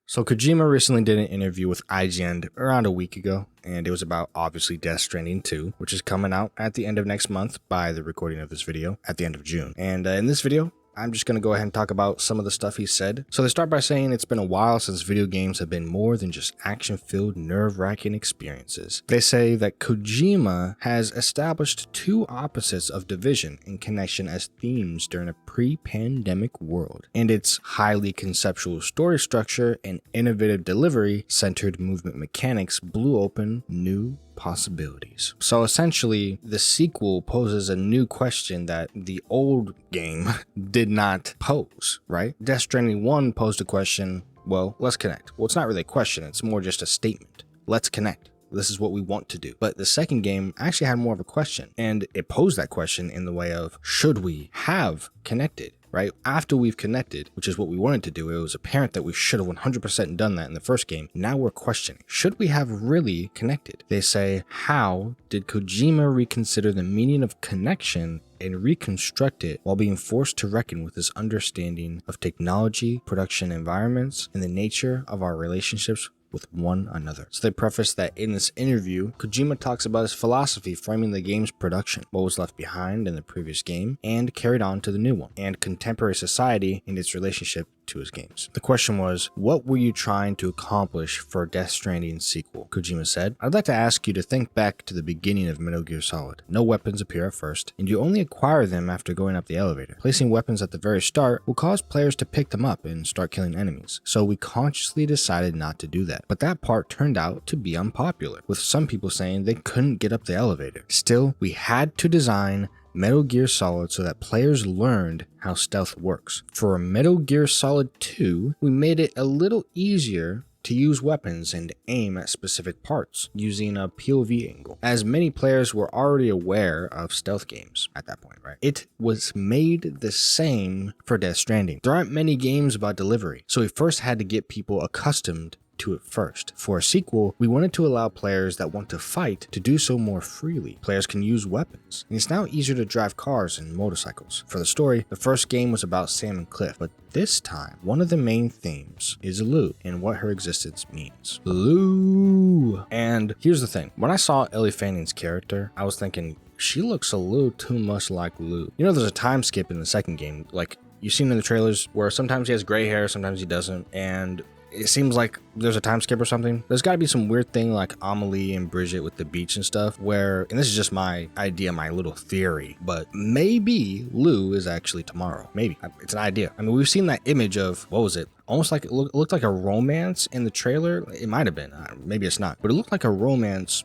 So Kojima recently did an interview with IGN around a week ago, and it was about obviously Death Stranding 2, which is coming out at the end of next month by the recording of this video at the end of June. And in this video, I'm just going to go ahead and talk about some of the stuff he said. So they start by saying it's been a while since video games have been more than just action-filled, nerve-wracking experiences. They say that Kojima has established two opposites of division and connection as themes during a pre-pandemic world, and its highly conceptual story structure and innovative delivery-centered movement mechanics blew open new possibilities. So essentially, the sequel poses a new question that the old game did not pose, right? Death Stranding 1 posed a question, well, let's connect. Well, it's not really a question, it's more just a statement. Let's connect. This is what we want to do. But the second game actually had more of a question, and it posed that question in the way of, should we have connected? Right? After we've connected, which is what we wanted to do, it was apparent that we should have 100% done that in the first game. Now we're questioning, should we have really connected? They say, how did Kojima reconsider the meaning of connection and reconstruct it while being forced to reckon with his understanding of technology, production environments, and the nature of our relationships with one another? So they preface that in this interview, Kojima talks about his philosophy framing the game's production, what was left behind in the previous game and carried on to the new one, and contemporary society and its relationship to his games. The question was, what were you trying to accomplish for Death Stranding's sequel? Kojima said, I'd like to ask you to think back to the beginning of Metal Gear Solid. No weapons appear at first, and you only acquire them after going up the elevator. Placing weapons at the very start will cause players to pick them up and start killing enemies, so we consciously decided not to do that. But that part turned out to be unpopular, with some people saying they couldn't get up the elevator. Still, we had to design Metal Gear Solid so that players learned how stealth works. For Metal Gear Solid 2, we made it a little easier to use weapons and aim at specific parts using a POV angle, as many players were already aware of stealth games at that point, right? It was made the same for Death Stranding. There aren't many games about delivery, so we first had to get people accustomed to it first. For a sequel, we wanted to allow players that want to fight to do so more freely. Players can use weapons, and it's now easier to drive cars and motorcycles. For the story, the first game was about Sam and Cliff, but this time, one of the main themes is Lou and what her existence means. Lou! And here's the thing, when I saw Ellie Fanning's character, I was thinking, she looks a little too much like Lou. You know, there's a time skip in the second game, like you've seen in the trailers, where sometimes he has gray hair, sometimes he doesn't, and it seems like there's a time skip or something. There's got to be some weird thing like Amelie and Bridget with the beach and stuff where, and this is just my idea, my little theory, but maybe Lou is actually tomorrow. Maybe. It's an idea. I mean, we've seen that image of, what was it? Almost like it looked like a romance in the trailer. It might have been. Maybe it's not. But it looked like a romance.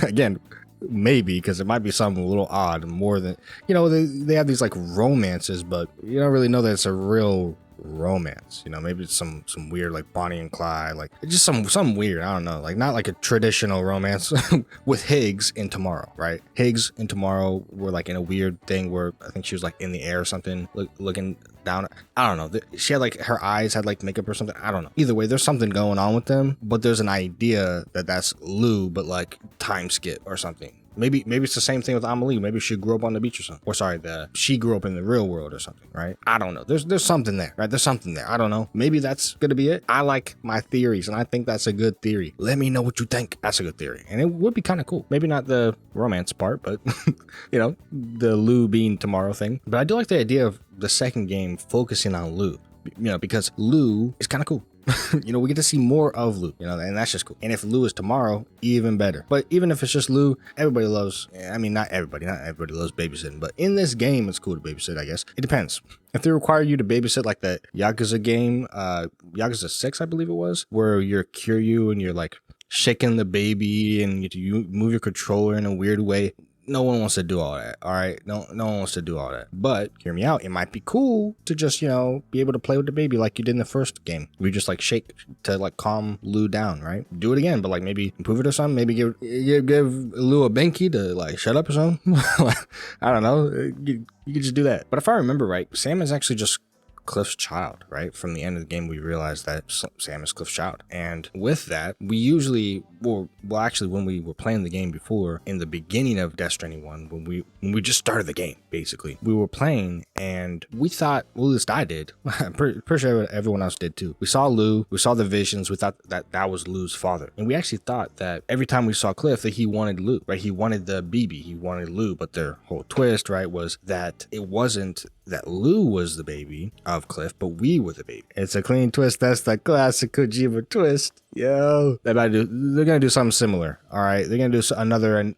Again, maybe, because it might be something a little odd, more than, you know, they have these like romances, but you don't really know that it's a real romance. You know, maybe it's some weird like Bonnie and Clyde, like just some weird, I don't know, like not like a traditional romance with Higgs in Tomorrow, right? Higgs and Tomorrow were like in a weird thing where I think she was like in the air or something, looking down. I don't know. She had like, her eyes had like makeup or something. I don't know. Either way, there's something going on with them, but there's an idea that that's Lou, but like time skip or something. Maybe it's the same thing with Amelie. Maybe she grew up on the beach or something. Or sorry, she grew up in the real world or something, right? I don't know. There's something there, right? There's something there. I don't know. Maybe that's gonna be it. I like my theories, and I think that's a good theory. Let me know what you think. That's a good theory, and it would be kind of cool. Maybe not the romance part, but you know, the Lou being tomorrow thing. But I do like the idea of the second game focusing on Lou. You know, because Lou is kind of cool. You know, we get to see more of Lou, you know, and that's just cool. And if Lou is tomorrow, even better. But even if it's just Lou, everybody loves, I mean, not everybody loves babysitting, but in this game, it's cool to babysit, I guess. It depends. If they require you to babysit like the Yakuza game, Yakuza 6, I believe it was, where you're Kiryu and you're like shaking the baby and you move your controller in a weird way. No one wants to do all that, all right? No one wants to do all that. But hear me out. It might be cool to just, you know, be able to play with the baby like you did in the first game. We just like shake to like calm Lou down, right? Do it again, but like maybe improve it or something. Maybe give Lou a binky to like shut up or something. I don't know. You could just do that. But if I remember right, Sam is actually just Cliff's child, right? From the end of the game, we realized that Sam is Cliff's child. And with that, we usually, well, actually, when we were playing the game before, in the beginning of Death Stranding 1, when we just started the game, basically, we were playing and we thought, well, at least I did. I'm pretty sure everyone else did too. We saw Lou, we saw the visions, we thought that was Lou's father. And we actually thought that every time we saw Cliff that he wanted Lou, right? He wanted the BB, he wanted Lou, but their whole twist, right, was that it wasn't that Lou was the baby of Cliff, but we were the baby. It's a clean twist. That's the classic Kojima twist. Yo, they're gonna do something similar. All right, they're gonna do another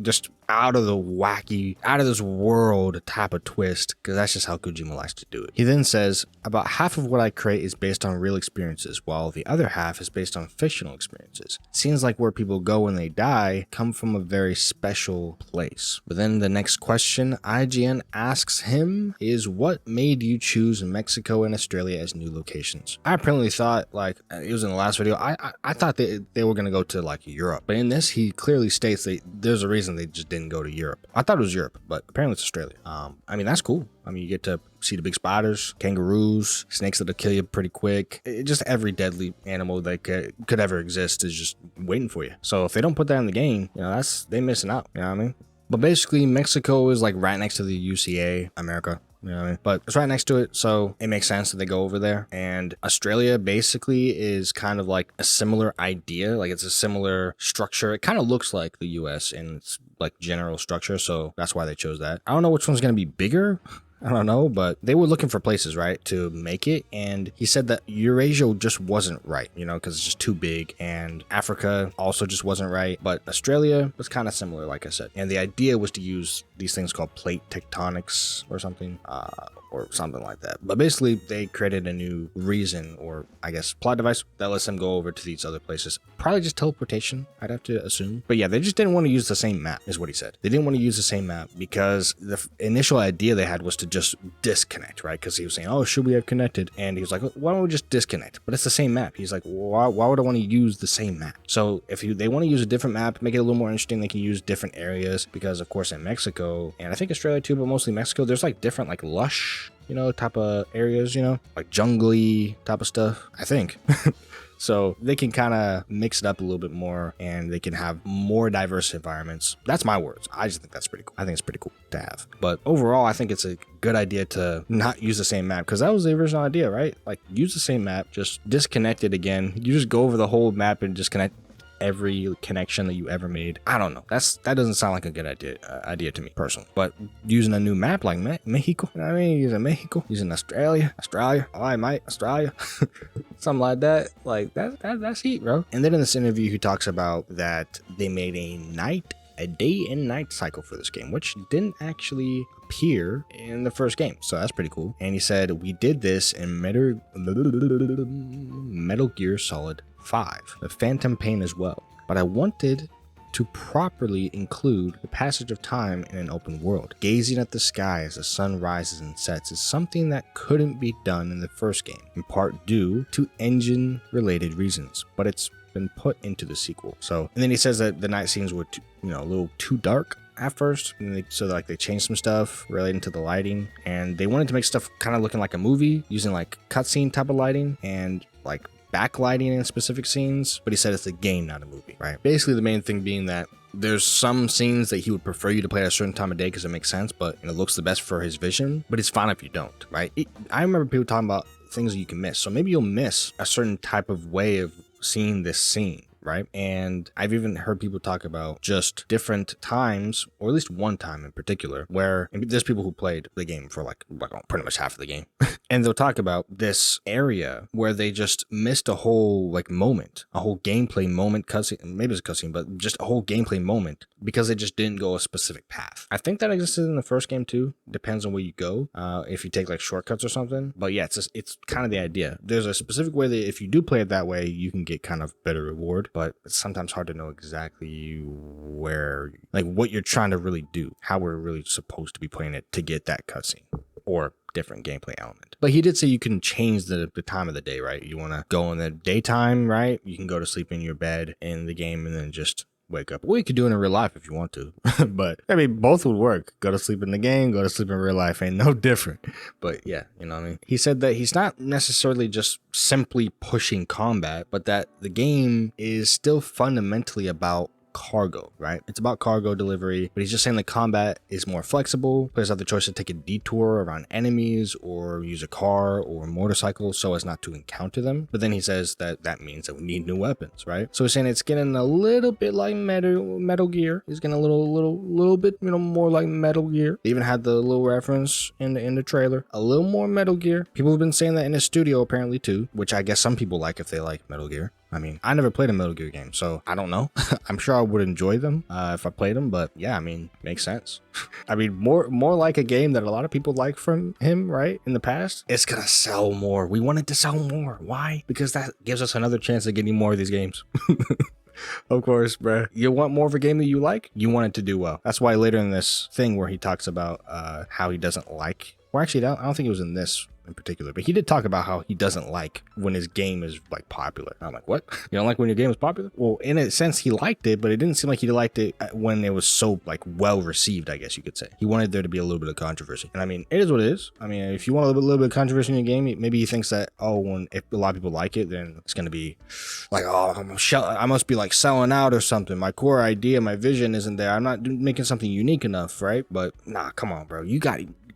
just out of the wacky, out of this world type of twist, because that's just how Kojima likes to do it. He then says, about half of what I create is based on real experiences, while the other half is based on fictional experiences. Seems like where people go when they die come from a very special place. But then the next question IGN asks him is, what made you choose Mexico and Australia as new locations? I apparently thought, like it was in the last video, I thought they were gonna go to like Europe, but in this he clearly states that there's a reason they just didn't go to Europe. I thought it was Europe, but apparently it's Australia. I mean, that's cool. I mean, you get to see the big spiders, kangaroos, snakes that'll kill you pretty quick. Just every deadly animal that could ever exist is just waiting for you. So if they don't put that in the game, you know, they missing out. You know what I mean? But basically, Mexico is like right next to the UCA, America. You know what I mean? But it's right next to it, so it makes sense that they go over there. And Australia basically is kind of like a similar idea. Like it's a similar structure. It kind of looks like the US in its like general structure, so that's why they chose that. I don't know which one's going to be bigger. I don't know, but they were looking for places, right, to make it. And he said that Eurasia just wasn't right, you know, because it's just too big. And Africa also just wasn't right. But Australia was kind of similar, like I said. And the idea was to use these things called plate tectonics or something like that. But basically, they created a new reason, or I guess plot device, that lets them go over to these other places. Probably just teleportation, I'd have to assume. But yeah, they just didn't want to use the same map, is what he said. They didn't want to use the same map because the initial idea they had was to just disconnect, right? Because he was saying, oh, should we have connected? And he was like, why don't we just disconnect? But it's the same map. He's like, why would I want to use the same map? So if they want to use a different map, make it a little more interesting, they can use different areas, because of course in Mexico, and I think Australia too, but mostly Mexico, there's like different like lush, you know, type of areas, you know, like jungly type of stuff, I think. So they can kind of mix it up a little bit more, and they can have more diverse environments. That's my words. I just think that's pretty cool. I think it's pretty cool to have. But overall, I think it's a good idea to not use the same map, because that was the original idea, right? Like, use the same map, just disconnect it again. You just go over the whole map and disconnect every connection that you ever made. I don't know. That doesn't sound like a good idea to me personally. But using a new map like Mexico, you know what I mean? Using Mexico, using Australia, all right, mate, Australia, something like that. Like that's heat, bro. And then in this interview, he talks about that they made a day and night cycle for this game, which didn't actually appear in the first game, so that's pretty cool. And he said, we did this in Metal Gear Solid 5, the Phantom Pain as well, but I wanted to properly include the passage of time in an open world. Gazing at the sky as the sun rises and sets is something that couldn't be done in the first game, in part due to engine related reasons, but it's been put into the sequel. So, and then he says that the night scenes were a little too dark at first, and they changed some stuff relating to the lighting, and they wanted to make stuff kind of looking like a movie, using like cutscene type of lighting and like backlighting in specific scenes. But he said it's a game, not a movie, right? Basically, the main thing being that there's some scenes that he would prefer you to play at a certain time of day because it makes sense, but it looks the best for his vision. But it's fine if you don't, right? I remember people talking about things that you can miss, so maybe you'll miss a certain type of way of seeing this scene, right? And I've even heard people talk about just different times, or at least one time in particular, where there's people who played the game for like pretty much half of the game, and they'll talk about this area where they just missed a whole like moment, a whole gameplay moment, cutscene, maybe it's a cutscene, but just a whole gameplay moment because they just didn't go a specific path. I think that existed in the first game too. Depends on where you go, if you take like shortcuts or something. But yeah, it's kind of the idea. There's a specific way that if you do play it that way, you can get kind of better reward. But it's sometimes hard to know exactly where, like what you're trying to really do, how we're really supposed to be playing it to get that cutscene or different gameplay element. But he did say you can change the time of the day, right? You want to go in the daytime, right? You can go to sleep in your bed in the game and then just wake up. Or you could do it in real life if you want to. But I mean, both would work. Go to sleep in the game, go to sleep in real life. Ain't no different. But yeah, you know what I mean? He said that he's not necessarily just simply pushing combat, but that the game is still fundamentally about cargo, right? It's about cargo delivery, but he's just saying the combat is more flexible. Players have the choice to take a detour around enemies or use a car or a motorcycle so as not to encounter them. But then he says that that means that we need new weapons, right? So he's saying it's getting a little bit like Metal Gear. He's getting a little bit, you know, more like Metal Gear. They even had the little reference in the trailer, a little more Metal Gear. People have been saying that in the studio apparently too, which I guess some people like if they like Metal Gear. I mean, I never played a Metal Gear game, so I don't know. I'm sure I would enjoy them if I played them, but yeah, I mean, makes sense. I mean, more like a game that a lot of people like from him, right? In the past, it's gonna sell more. We want it to sell more. Why? Because that gives us another chance of getting more of these games. Of course, bruh. You want more of a game that you like? You want it to do well. That's why later in this thing where he talks about how he doesn't like, well, actually, I don't think it was in this in particular, but he did talk about how he doesn't like when his game is like popular. I'm like, what? You don't like when your game is popular? Well, in a sense, he liked it, but it didn't seem like he liked it when it was so like well received, I guess you could say. He wanted there to be a little bit of controversy. And I mean, it is what it is. I mean, if you want a little bit of controversy in your game, maybe he thinks that, oh, if a lot of people like it, then it's going to be like, oh, I must be like selling out or something. My core idea, my vision isn't there. I'm not making something unique enough, right? But nah, come on, bro.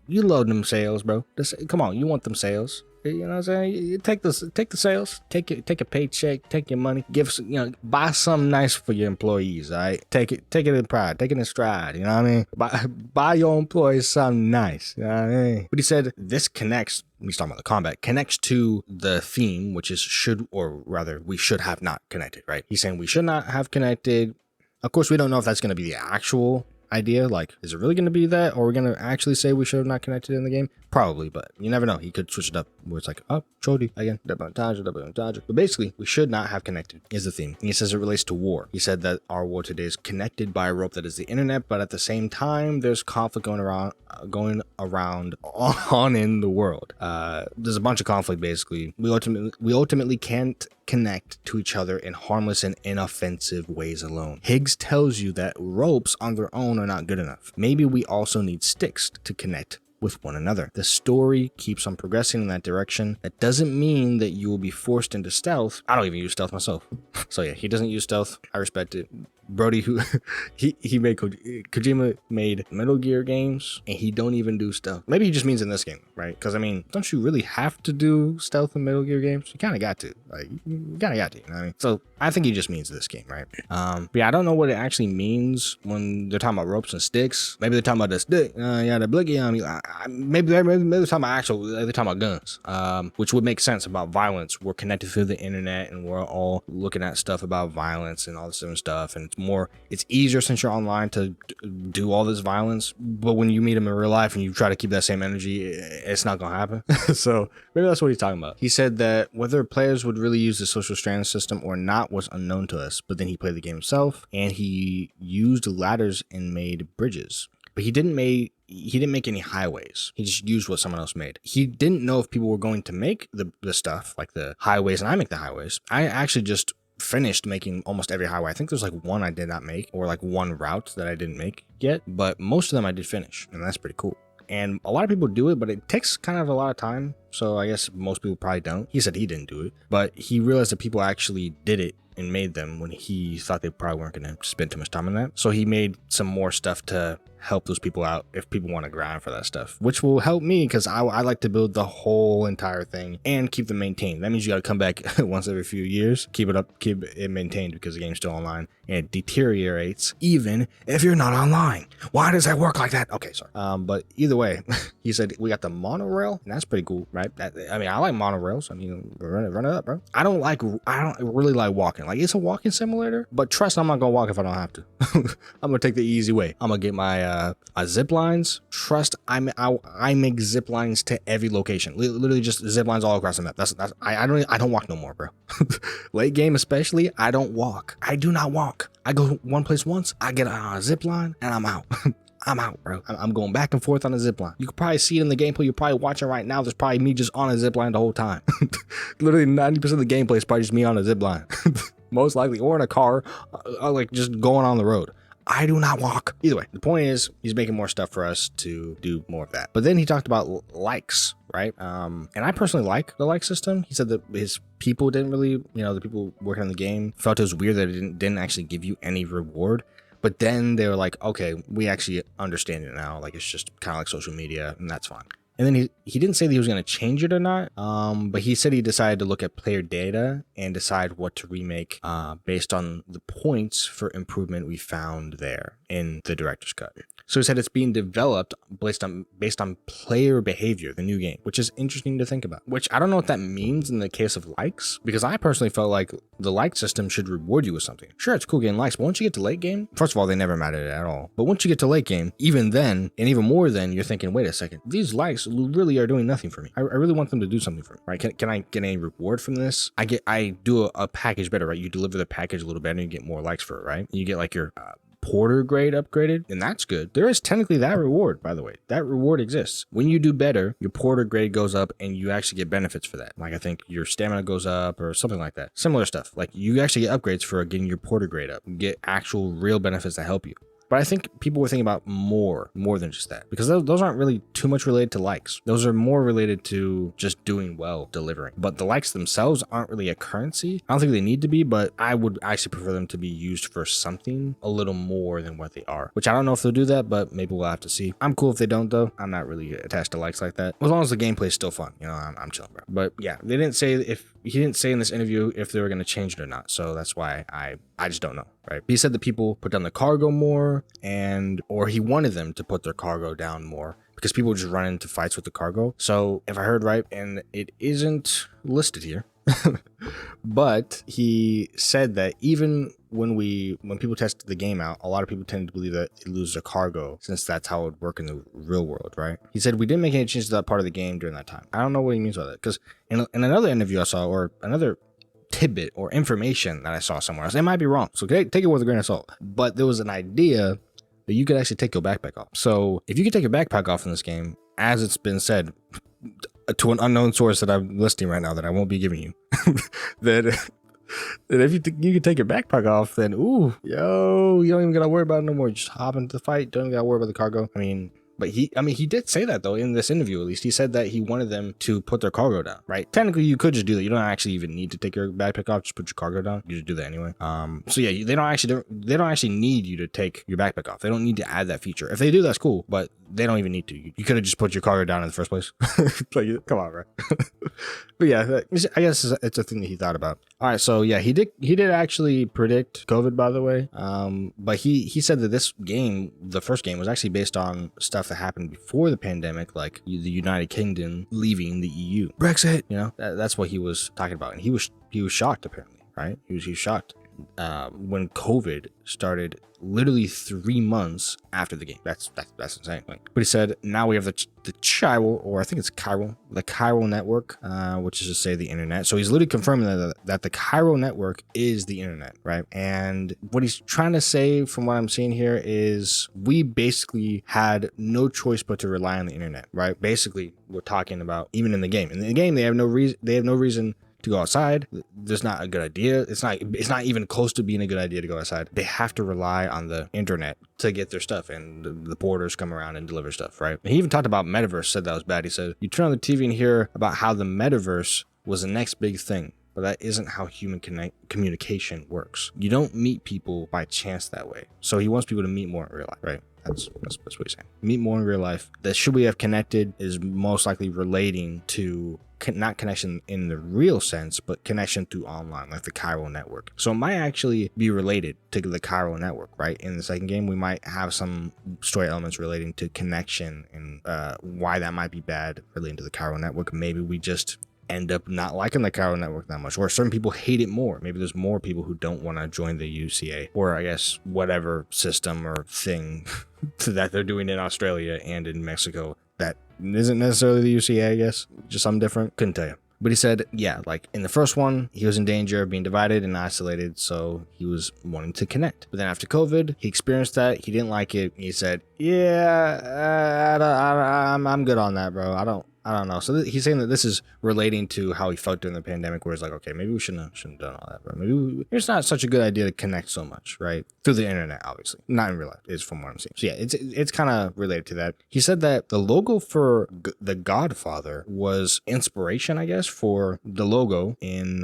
You load them sales, bro. Come on, you want them sales. You know what I'm saying? You take the sales, take a paycheck, take your money, buy something nice for your employees, all right? Take it in pride, take it in stride, you know what I mean? Buy your employees something nice, you know what I mean? But he said this connects, he's talking about the combat, connects to the theme, which is we should have not connected, right? He's saying we should not have connected. Of course, we don't know if that's going to be the actual idea. Like, is it really going to be that, or are we going to actually say we should have not connected in the game? Probably, but you never know. He could switch it up where it's like, oh, Chody again, double entendre. But basically, we should not have connected is the theme. And he says it relates to war. He said that our war today is connected by a rope that is the internet, but at the same time, there's conflict going around on in the world. There's a bunch of conflict. Basically, we ultimately can't connect to each other in harmless and inoffensive ways alone. Higgs tells you that ropes on their own are not good enough. Maybe we also need sticks to connect with one another. The story keeps on progressing in that direction. That doesn't mean that you will be forced into stealth. I don't even use stealth myself. So yeah, he doesn't use stealth. I respect it. Brody, who he made Kojima made Metal Gear games, and he don't even do stealth. Maybe he just means in this game, right? Because I mean, don't you really have to do stealth in Metal Gear games? You kind of got to, like, you kind of got to. You know what I mean? So I think he just means this game, right? But yeah, I don't know what it actually means when they're talking about ropes and sticks. Maybe they're talking about the stick, the blicky. Maybe they're talking about they're talking about guns, which would make sense about violence. We're connected through the internet, and we're all looking at stuff about violence and all this different stuff, and it's easier since you're online to do all this violence, but when you meet them in real life and you try to keep that same energy, it's not gonna happen. So maybe that's what he's talking about. He said that whether players would really use the social strand system or not was unknown to us, but then he played the game himself and he used ladders and made bridges, but he didn't make any highways. He just used what someone else made. He didn't know if people were going to make the stuff like the highways, and I make the highways. I actually just finished making almost every highway. I think there's like one I did not make, or like one route that I didn't make yet, but most of them I did finish, and that's pretty cool. And a lot of people do it, but it takes kind of a lot of time, so I guess most people probably don't. He said he didn't do it, but he realized that people actually did it and made them when he thought they probably weren't going to spend too much time on that. So he made some more stuff to help those people out if people want to grind for that stuff, which will help me because I like to build the whole entire thing and keep them maintained. That means you got to come back once every few years, keep it maintained because the game's still online and it deteriorates even if you're not online. Why does that work like that? Okay, sorry. But either way, he said we got the monorail, and that's pretty cool, right? I mean, I like monorails. I mean, run it up, bro. I don't really like walking. Like, it's a walking simulator, but trust, I'm not gonna walk if I don't have to. I'm gonna take the easy way. I'm gonna get my zip lines. Trust, I make zip lines to every location. Literally just zip lines all across the map. I don't walk no more, bro. Late game especially, I don't walk. I do not walk. I go one place once, I get a zip line, and I'm out. I'm out, bro. I'm going back and forth on a zip line. You can probably see it in the gameplay you're probably watching right now. There's probably me just on a zip line the whole time. Literally 90% of the gameplay is probably just me on a zip line. most likely, or in a car, like just going on the road. I do not walk. Either way, the point is he's making more stuff for us to do more of that. But then he talked about likes, right? And I personally like the like system. He said that his people didn't really, the people working on the game felt it was weird that it didn't actually give you any reward. But then they were like, okay, we actually understand it now. Like, it's just kind of like social media, and that's fine. And then he didn't say that he was going to change it or not, but he said he decided to look at player data and decide what to remake based on the points for improvement we found there in the director's cut. So he said it's being developed based on player behavior, the new game, which is interesting to think about. Which I don't know what that means in the case of likes, because I personally felt like the like system should reward you with something. Sure, it's cool getting likes, but once you get to late game, first of all, they never mattered at all. But once you get to late game, even then, and even more then, you're thinking, wait a second, these likes really are doing nothing for me. I really want them to do something for me, right? Can I get any reward from this? I do a package better, right? You deliver the package a little better and you get more likes for it, right? You get like your porter grade upgraded, and that's good. There is technically that reward, by the way. That reward exists. When you do better, your porter grade goes up and you actually get benefits for that. Like, I think your stamina goes up or something like that. Similar stuff. Like, you actually get upgrades for getting your porter grade up. You get actual real benefits that help you. But I think people were thinking about more than just that, because those aren't really too much related to likes. Those are more related to just doing well, delivering. But the likes themselves aren't really a currency. I don't think they need to be, but I would actually prefer them to be used for something a little more than what they are, which I don't know if they'll do that, but maybe we'll have to see. I'm cool if they don't, though. I'm not really attached to likes like that. As long as the gameplay is still fun, I'm chilling, bro. But yeah, he didn't say in this interview if they were going to change it or not. So that's why I just don't know, right? He said that people put down the cargo more, or he wanted them to put their cargo down more because people just run into fights with the cargo. So if I heard right, and it isn't listed here, but he said that even when people test the game out, a lot of people tend to believe that they lose their cargo, since that's how it would work in the real world, right? He said we didn't make any changes to that part of the game during that time. I don't know what he means by that, because in another interview I saw, or another tidbit or information that I saw somewhere else, it might be wrong, so take it with a grain of salt, but there was an idea that you could actually take your backpack off. So if you could take your backpack off in this game, as it's been said to an unknown source that I'm listing right now that I won't be giving you, that if you could take your backpack off, then you don't even gotta worry about it no more. You just hop into the fight, don't even gotta worry about the cargo. But he did say that, though, in this interview. At least he said that he wanted them to put their cargo down, right? Technically, you could just do that. You don't actually even need to take your backpack off. Just put your cargo down. You just do that anyway. So yeah, they don't actually need you to take your backpack off. They don't need to add that feature. If they do, that's cool, but they don't even need to. You could have just put your cargo down in the first place. Like, come on, right? But yeah, I guess it's a thing that he thought about. All right, so yeah, he did actually predict COVID, by the way. But he said that this game, the first game, was actually based on stuff that happened before the pandemic, like the United Kingdom leaving the EU, Brexit. That's what he was talking about, and he was shocked, apparently, right? He was shocked when COVID started, literally 3 months after the game. That's insane. But he said now we have the chiral, or I think it's chiral, the chiral network, which is to say the internet. So he's literally confirming that the chiral network is the internet, right? And what he's trying to say, from what I'm seeing here, is we basically had no choice but to rely on the internet, right? Basically, we're talking about even in the game. In the game, they have no reason to go outside. There's not a good idea. It's not even close to being a good idea to go outside. They have to rely on the internet to get their stuff, and the porters come around and deliver stuff, right? And he even talked about Metaverse, said that was bad. He said, you turn on the TV and hear about how the Metaverse was the next big thing, but that isn't how human communication works. You don't meet people by chance that way. So he wants people to meet more in real life, right? That's what he's saying. Meet more in real life. That should we have connected is most likely relating to not connection in the real sense, but connection through online, like the chiral network. So it might actually be related to the chiral network, right? In the second game, we might have some story elements relating to connection and why that might be bad relating to the chiral network. Maybe we just end up not liking the chiral network that much, or certain people hate it more. Maybe there's more people who don't want to join the UCA, or I guess whatever system or thing that they're doing in Australia and in Mexico that isn't necessarily the UCA, I guess, just something different. Couldn't tell you. But he said, yeah, like in the first one, he was in danger of being divided and isolated, so he was wanting to connect. But then after COVID, he experienced that. He didn't like it. He said, yeah, I'm good on that, bro. I don't know. So he's saying that this is relating to how he felt during the pandemic, where it's like, okay, maybe we shouldn't have done all that, but maybe it's not such a good idea to connect so much, right? Through the internet, obviously, not in real life, is from what I'm seeing. So yeah, it's kind of related to that. He said that the logo for the Godfather was inspiration, I guess, for the logo in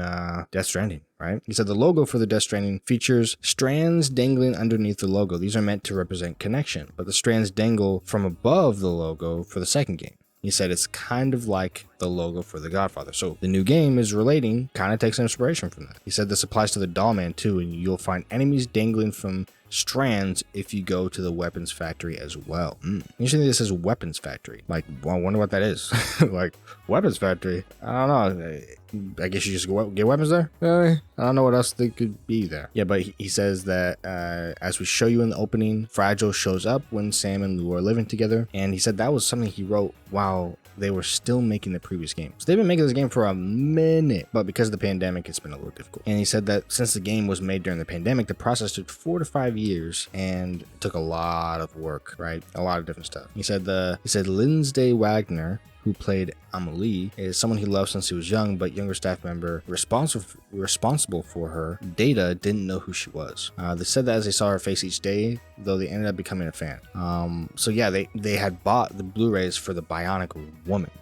Death Stranding. Right? He said the logo for the Death Stranding features strands dangling underneath the logo. These are meant to represent connection, but the strands dangle from above the logo for the second game. He said it's kind of like the logo for The Godfather. So the new game is relating, kind of takes inspiration from that. He said this applies to the Doll Man too, and you'll find enemies dangling from strands if you go to the weapons factory as well. Usually this is weapons factory. Like, well, I wonder what that is. Like, weapons factory? I don't know. I guess you just get weapons there? I don't know what else they could be there. Yeah, but he says that as we show you in the opening, Fragile shows up when Sam and Lou are living together. And he said that was something he wrote while they were still making the previous game. So they've been making this game for a minute, but because of the pandemic, it's been a little difficult. And he said that since the game was made during the pandemic, the process took 4 to 5 years and it took a lot of work, right? A lot of different stuff. He said Lindsay Wagner, who played Amelie, is someone he loved since he was young, but younger staff member responsible for her data didn't know who she was. They said that as they saw her face each day, though they ended up becoming a fan. So yeah, they had bought the Blu-rays for the Bionic Woman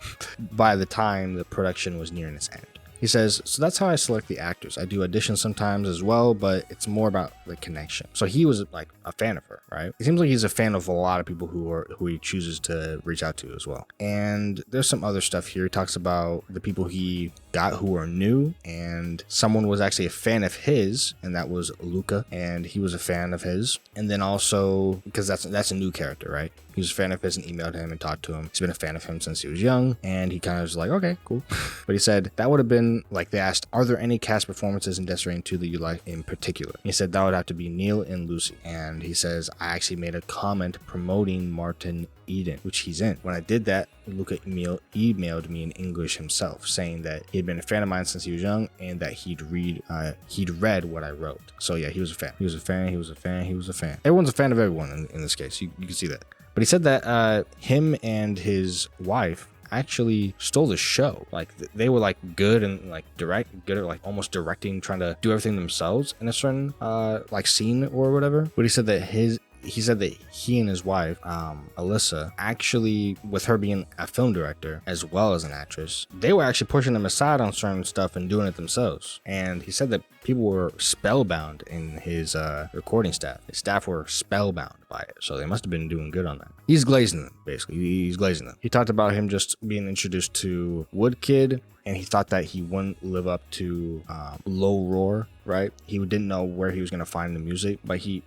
by the time the production was nearing its end. He says, so that's how I select the actors. I do auditions sometimes as well, but it's more about the connection. So he was like a fan of her, right? It seems like he's a fan of a lot of people who he chooses to reach out to as well. And there's some other stuff here. He talks about the people he got who are new, and someone was actually a fan of his, and that was Luca, and he was a fan of his. And then also, because that's a new character, right? He was a fan of his and emailed him and talked to him. He's been a fan of him since he was young, and he kind of was like, okay, cool. But he said that would have been like, they asked, are there any cast performances in Death Stranding 2 that you like in particular? He said that would have to be Neil and Lucy. And he says, I actually made a comment promoting Martin Eden, which he's in. When I did that, Luca emailed me in English himself, saying that he had been a fan of mine since he was young and that he'd read what I wrote. So yeah, he was a fan. He was a fan. He was a fan. He was a fan. Everyone's a fan of everyone in this case. You can see that. But he said that him and his wife actually stole the show. Like, they were like good and like good at like almost directing, trying to do everything themselves in a certain like scene or whatever. But he said that he and his wife, Alyssa, actually, with her being a film director as well as an actress, they were actually pushing them aside on certain stuff and doing it themselves. And he said that people were spellbound in his recording staff. His staff were spellbound by it, so they must have been doing good on that. He's glazing them, basically. He's glazing them. He talked about him just being introduced to Woodkid, and he thought that he wouldn't live up to Low Roar, right? He didn't know where he was going to find the music, but he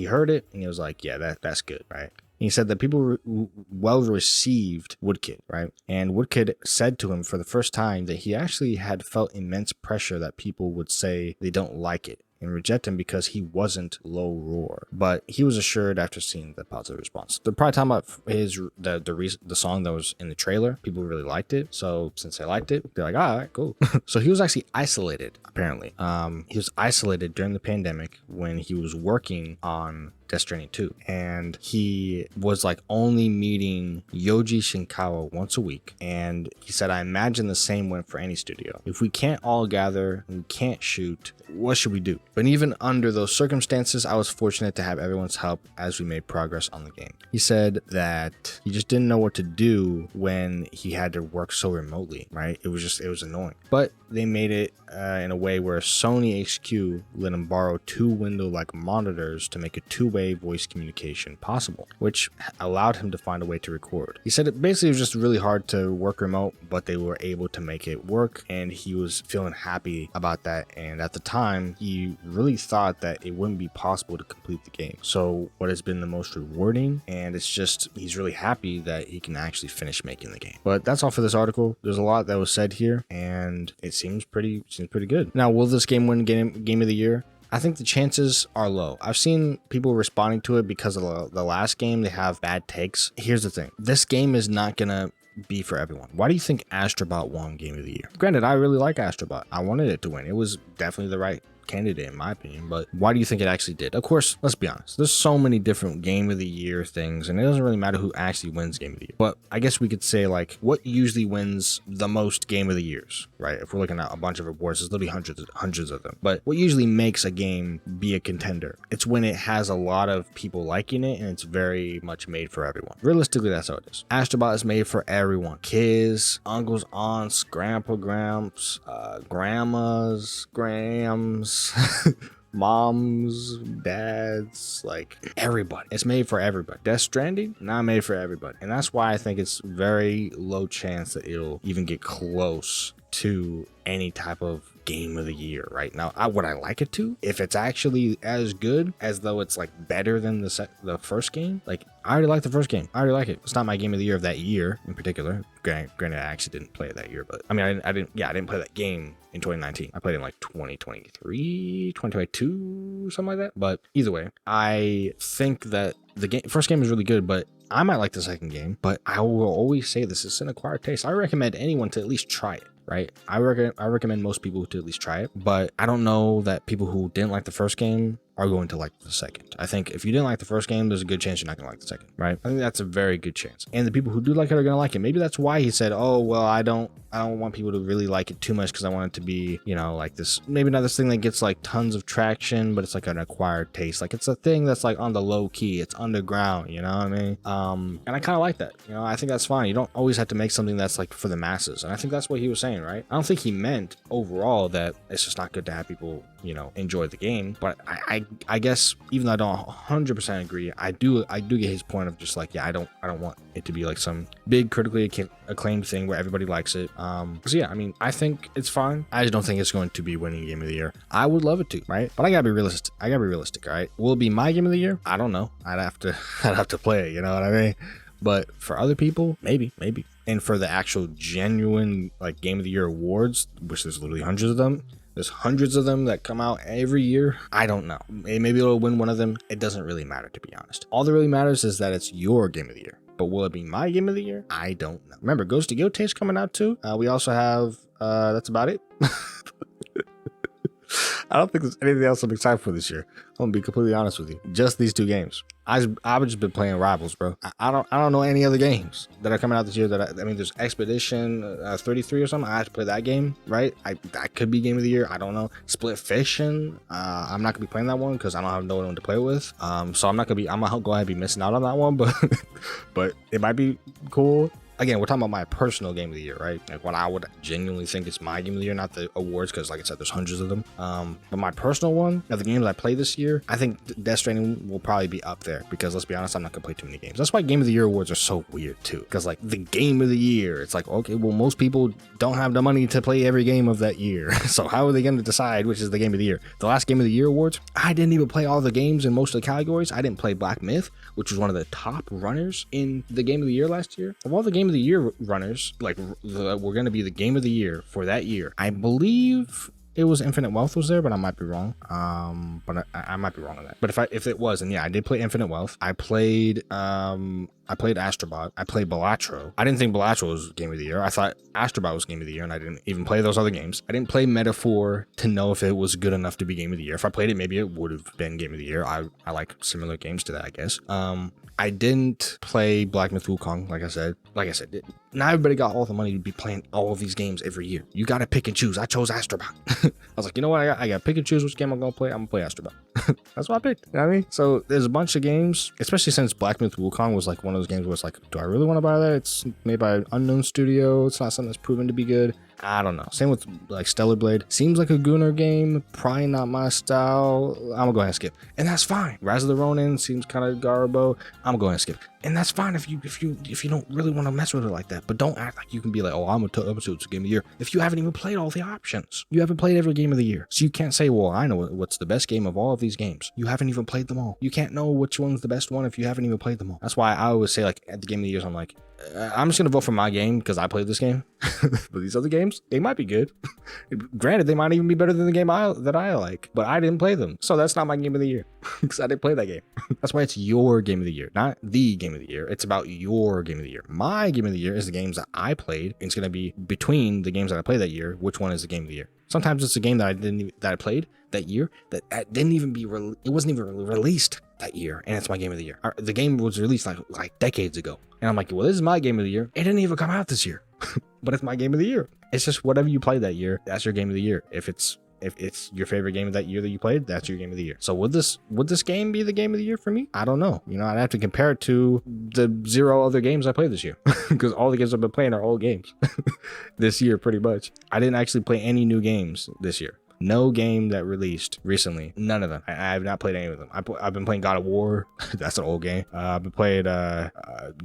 heard it and he was like, yeah, that's good, right? And he said that people well received Woodkid, right? And Woodkid said to him for the first time that he actually had felt immense pressure that people would say they don't like it and reject him because he wasn't Low Roar. But he was assured after seeing the positive response. They're probably talking about the song that was in the trailer. People really liked it. So since they liked it, they're like, all right, cool. So he was actually isolated, apparently. He was isolated during the pandemic when he was working on Death Stranding 2. And he was like only meeting Yoji Shinkawa once a week. And he said, I imagine the same went for any studio. If we can't all gather and we can't shoot, what should we do? But even under those circumstances, I was fortunate to have everyone's help as we made progress on the game. He said that he just didn't know what to do when he had to work so remotely, right? It was annoying. But they made it in a way where Sony HQ let him borrow 2 window-like monitors to make a 2-way voice communication possible, which allowed him to find a way to record. He said it basically was just really hard to work remote, but they were able to make it work, and he was feeling happy about that. And at the time, he really thought that it wouldn't be possible to complete the game. So what has been the most rewarding, and it's just, he's really happy that he can actually finish making the game. But that's all for this article. There's a lot that was said here, and it seems pretty good. Now, will this game win game of the year? I think the chances are low. I've seen people responding to it because of the last game. They have bad takes. Here's the thing. This game is not gonna be for everyone. Why do you think Astrobot won Game of the Year? Granted, I really like Astrobot. I wanted it to win. It was definitely the right candidate in my opinion. But why do you think it actually did? Of course, let's be honest. There's so many different game of the year things, and it doesn't really matter who actually wins game of the year. But I guess we could say like what usually wins the most game of the years, right? If we're looking at a bunch of awards, there's literally hundreds of them. But what usually makes a game be a contender? It's when it has a lot of people liking it and it's very much made for everyone. Realistically, that's how it is. Astrobot is made for everyone. Kids, uncles, aunts, grandpa, gramps, grandmas, grams, moms, dads, like everybody. It's made for everybody. Death Stranding, not made for everybody. And that's why I think it's very low chance that it'll even get close to any type of game of the year right now. Would I like it to? If it's actually as good as though it's like better than the first game, like I already like the first game. I already like it. It's not my game of the year of that year in particular. Granted, I actually didn't play it that year, but I mean, I didn't play that game in 2019. I played it in like 2023, 2022, something like that. But either way, I think that the first game is really good, but I might like the second game. But I will always say this is an acquired taste. I recommend anyone to at least try it. Right, I recommend most people to at least try it, but I don't know that people who didn't like the first game are going to like the second. I think if you didn't like the first game, there's a good chance you're not gonna like the second, right? I think that's a very good chance. And the people who do like it are gonna like it. Maybe that's why he said, oh well, I don't want people to really like it too much because I want it to be, you know, like this, maybe not this thing that gets like tons of traction, but it's like an acquired taste. Like it's a thing that's like on the low key, it's underground, you know what I mean? And I kind of like that, you know. I think that's fine. You don't always have to make something that's like for the masses, and I think that's what he was saying, right? I don't think he meant overall that it's just not good to have people, you know, enjoy the game, but I guess even though I don't 100% agree, I do get his point of just like, yeah, I don't want it to be like some big critically acclaimed thing where everybody likes it. So yeah, I mean, I think it's fine. I just don't think it's going to be winning game of the year. I would love it to, right? But I gotta be realistic. All right? Will it be my game of the year? I don't know. I'd have to play it. You know what I mean? But for other people, maybe. And for the actual genuine like game of the year awards, which there's literally hundreds of them. There's hundreds of them that come out every year. I don't know. Maybe it'll win one of them. It doesn't really matter, to be honest. All that really matters is that it's your game of the year. But will it be my game of the year? I don't know. Remember, GOTY is coming out too. We also have, that's about it. I don't think there's anything else I'm excited for this year. I'm gonna be completely honest with you. Just these two games. I've just been playing Rivals, bro. I don't know any other games that are coming out this year. I mean, there's Expedition 33 or something. I have to play that game, right? That could be game of the year. I don't know. Split Fiction. I'm not gonna be playing that one because I don't have no one to play with. So I'm gonna go ahead and be missing out on that one. But but it might be cool. Again, we're talking about my personal game of the year, right? Like what I would genuinely think is my game of the year, not the awards, because like I said, there's hundreds of them. But my personal one, of the games I played this year, I think Death Stranding will probably be up there because let's be honest, I'm not gonna play too many games. That's why game of the year awards are so weird too, because like the game of the year, it's like, okay, well, most people don't have the money to play every game of that year. So how are they going to decide which is the game of the year? The last game of the year awards, I didn't even play all the games in most of the categories. I didn't play Black Myth, which was one of the top runners in the game of the year last year. Of all the game of the year runners, like we're going to be the game of the year for that year, I believe it was Infinite Wealth was there, but I might be wrong. But I might be wrong on that. But if it was, then yeah, I did play Infinite Wealth. I played Astrobot. I played Balatro. I didn't think Balatro was game of the year. I thought Astrobot was game of the year, and I didn't even play those other games. I didn't play Metaphor to know if it was good enough to be game of the year. If I played it, maybe it would have been game of the year. I like similar games to that, I guess. I didn't play Black Myth Wukong, like I said. Not everybody got all the money to be playing all of these games every year. You got to pick and choose. I chose Astrobot. I was like, you know what? I got to pick and choose which game I'm going to play. I'm going to play Astrobot. That's what I picked. You know what I mean? So there's a bunch of games, especially since Black Myth Wukong was like one of those games where it's like, do I really want to buy that? It's made by an unknown studio. It's not something that's proven to be good. I don't know. Same with like Stellar Blade. Seems like a Gunnar game. Probably not my style. I'm gonna go ahead and skip. And that's fine. Rise of the Ronin seems kind of garbo. I'm going to skip. And that's fine if you don't really want to mess with it like that. But don't act like you can be like, oh, I'm gonna it's a game of the year. If you haven't even played all the options. You haven't played every game of the year. So you can't say, well, I know what's the best game of all of these games. You haven't even played them all. You can't know which one's the best one if you haven't even played them all. That's why I always say, like, at the game of the years, I'm like, I'm just gonna vote for my game because I played this game. But these other games, they might be good. Granted, they might even be better than the game that I like, but I didn't play them, so that's not my game of the year because I didn't play that game. That's why it's your game of the year, not the game of the year. It's about your game of the year. My game of the year is the games that I played. And it's gonna be between the games that I played that year. Which one is the game of the year? Sometimes it's a game that I played that year that didn't even it wasn't even released that year, and it's my game of the year. The game was released like decades ago, and I'm like, well, this is my game of the year. It didn't even come out this year, but it's my game of the year. It's just whatever you play that year, that's your game of the year. If it's your favorite game of that year that you played, that's your game of the year. So would this game be the game of the year for me? I don't know. You know, I'd have to compare it to the 0 other games I played this year, because all the games I've been playing are old games this year, pretty much. I didn't actually play any new games this year. No game that released recently. None of them. I have not played any of them. I've been playing God of War. That's an old game. I've been playing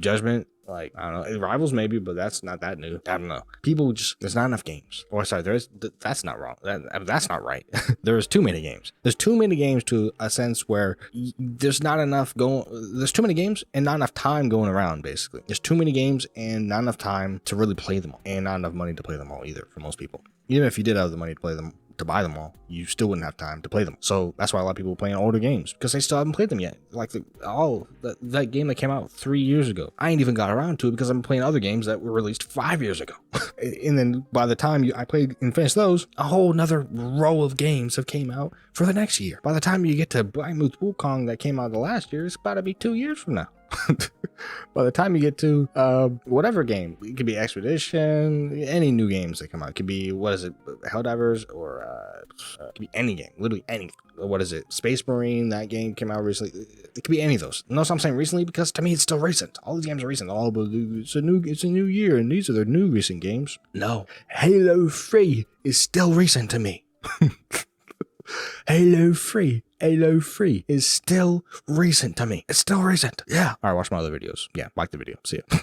Judgment. Like, I don't know, Rivals maybe, but that's not that new. I don't know. People just, there's not enough games. Or sorry, that's not wrong. That's not right. There's too many games. There's too many games to a sense where there's not enough there's too many games and not enough time going around, basically. There's too many games and not enough time to really play them all. And not enough money to play them all either for most people. Even if you did have the money to play them, to buy them all, you still wouldn't have time to play them. So that's why a lot of people are playing older games, because they still haven't played them yet. Like that game that came out 3 years ago, I ain't even got around to it because I'm playing other games that were released 5 years ago. And then by the time I played and finished those, a whole nother row of games have came out for the next year. By the time you get to Black Myth Wukong that came out the last year, it's about to be 2 years from now. By the time you get to whatever game, it could be Expedition, any new games that come out. It could be, what is it, Helldivers, or it could be any game, literally any. What is it, Space Marine? That game came out recently. It could be any of those. Notice I'm saying recently because to me it's still recent. All these games are recent. Oh, but it's a new year, and these are the new recent games. No, Halo 3 is still recent to me. Halo 3 is still recent to me. It's still recent. Yeah. All right, watch my other videos. Yeah, like the video. See ya.